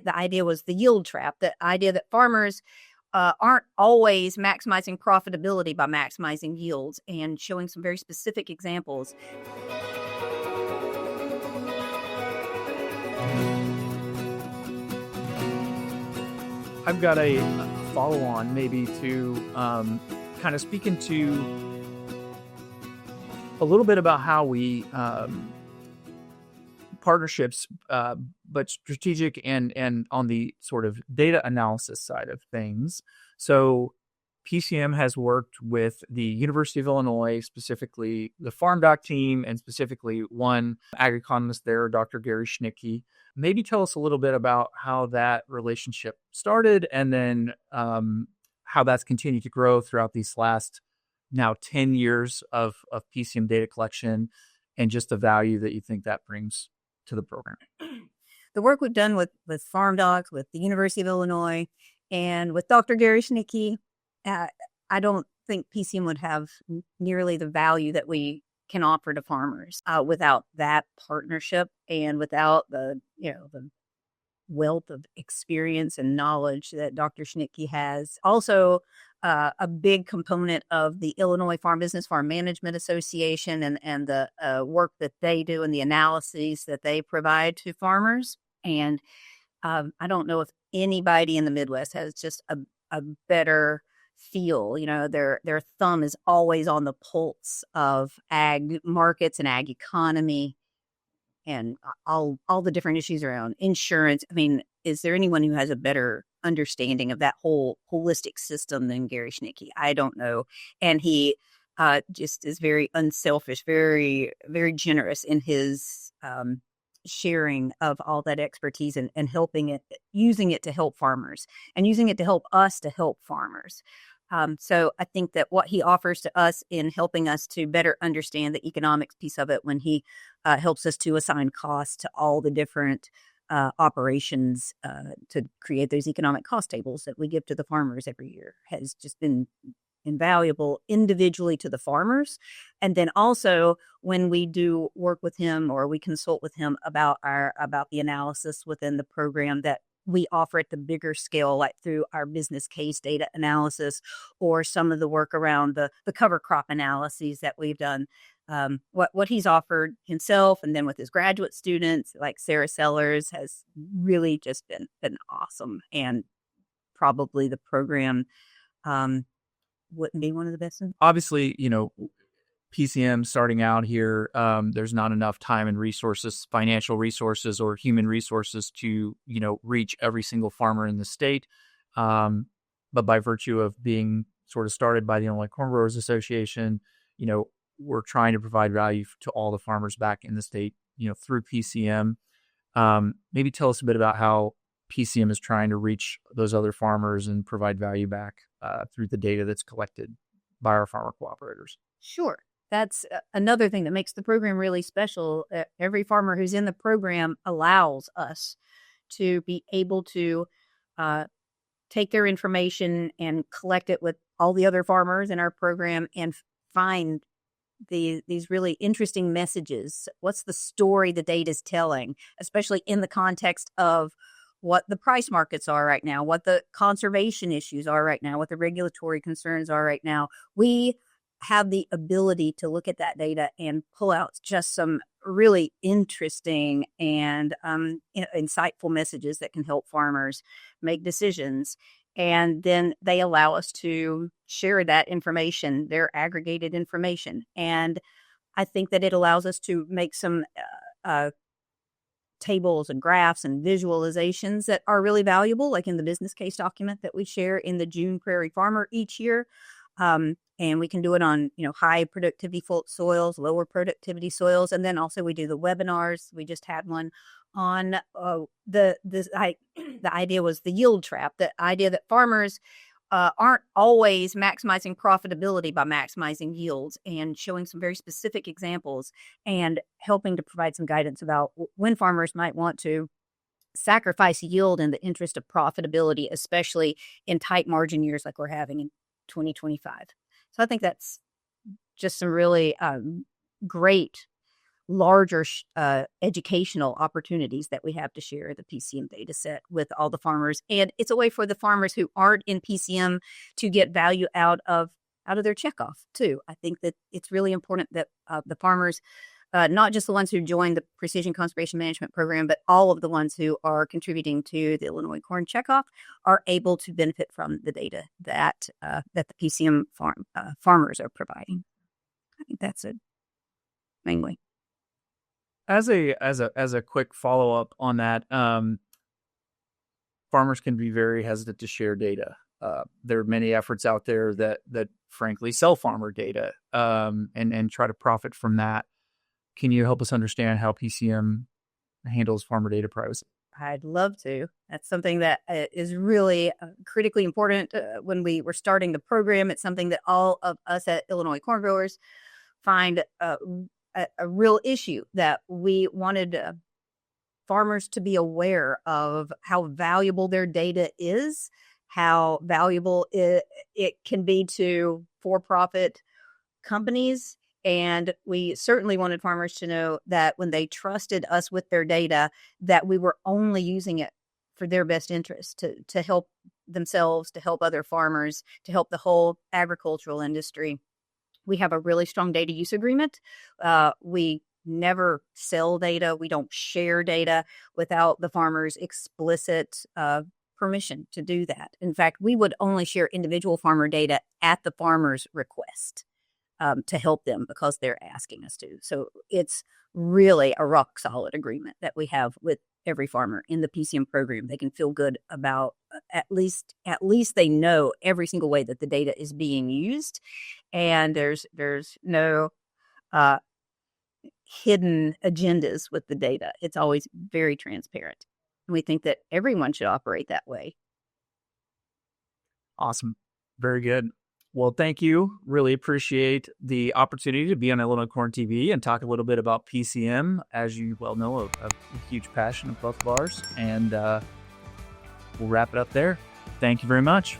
the idea was the yield trap, the idea that farmers aren't always maximizing profitability by maximizing yields, and showing some very specific examples. I've got a follow-on maybe to kind of speak into a little bit about how we partnerships, but strategic and on the sort of data analysis side of things. So PCM has worked with the University of Illinois, specifically the FarmDoc team, and specifically one ag economist there, Dr. Gary Schnitkey. Maybe tell us a little bit about how that relationship started, and then how that's continued to grow throughout these last now 10 years of PCM data collection, and just the value that you think that brings to the program. The work we've done with FarmDocs, with the University of Illinois, and with Dr. Gary Schnitkey, I don't think PCM would have nearly the value that we can offer to farmers without that partnership, and without the wealth of experience and knowledge that Dr. Schnitkey has. Also, a big component of the Illinois Farm Business Farm Management Association and the work that they do and the analyses that they provide to farmers. And I don't know if anybody in the Midwest has just a better feel. Their thumb is always on the pulse of ag markets and ag economy, and all the different issues around insurance. I mean, is there anyone who has a better understanding of that whole holistic system than Gary Schnitkey? I don't know. And he just is very unselfish, very, very generous in his sharing of all that expertise, and using it to help farmers, and using it to help us to help farmers. So I think that what he offers to us in helping us to better understand the economics piece of it, when he helps us to assign costs to all the different operations to create those economic cost tables that we give to the farmers every year, has just been invaluable individually to the farmers. And then also when we do work with him, or we consult with him about the analysis within the program that we offer at the bigger scale, like through our business case data analysis, or some of the work around the cover crop analyses that we've done. What he's offered himself, and then with his graduate students like Sarah Sellers, has really just been awesome. And probably the program wouldn't be one of the best. Obviously, PCM starting out here, there's not enough time and resources, financial resources or human resources to, reach every single farmer in the state. But by virtue of being sort of started by the Illinois Corn Growers Association, we're trying to provide value to all the farmers back in the state, through PCM. Maybe tell us a bit about how PCM is trying to reach those other farmers and provide value back through the data that's collected by our farmer cooperators. Sure. That's another thing that makes the program really special. Every farmer who's in the program allows us to be able to take their information and collect it with all the other farmers in our program, and find these really interesting messages. What's the story the data is telling, especially in the context of what the price markets are right now, what the conservation issues are right now, what the regulatory concerns are right now. We have the ability to look at that data and pull out just some really interesting and insightful messages that can help farmers make decisions. And then they allow us to share that information, their aggregated information. And I think that it allows us to make some tables and graphs and visualizations that are really valuable, like in the business case document that we share in the June Prairie Farmer each year. And we can do it on, high productivity soils, lower productivity soils. And then also we do the webinars. We just had one on the idea was the yield trap, the idea that farmers aren't always maximizing profitability by maximizing yields, and showing some very specific examples, and helping to provide some guidance about when farmers might want to sacrifice yield in the interest of profitability, especially in tight margin years like we're having in 2025. So I think that's just some really great larger educational opportunities that we have to share the PCM data set with all the farmers. And it's a way for the farmers who aren't in PCM to get value out of their checkoff too. I think that it's really important that the farmers, not just the ones who joined the Precision Conservation Management Program, but all of the ones who are contributing to the Illinois Corn Checkoff are able to benefit from the data that the PCM farmers are providing. I think that's it, mainly. As a quick follow up on that, farmers can be very hesitant to share data. There are many efforts out there that frankly sell farmer data and try to profit from that. Can you help us understand how PCM handles farmer data privacy? I'd love to. That's something that is really critically important when we were starting the program. It's something that all of us at Illinois Corn Growers find a real issue, that we wanted farmers to be aware of how valuable their data is, how valuable it can be to for-profit companies. And we certainly wanted farmers to know that when they trusted us with their data, that we were only using it for their best interest, to help themselves, to help other farmers, to help the whole agricultural industry. We have a really strong data use agreement. We never sell data. We don't share data without the farmer's explicit permission to do that. In fact, we would only share individual farmer data at the farmer's request to help them because they're asking us to. So it's really a rock solid agreement that we have with every farmer in the PCM program. They can feel good about at least they know every single way that the data is being used, and there's no hidden agendas with the data. It's always very transparent. And we think that everyone should operate that way. Awesome. Very good. Well, thank you. Really appreciate the opportunity to be on Illinois Corn TV and talk a little bit about PCM. As you well know, a huge passion of both of ours. And we'll wrap it up there. Thank you very much.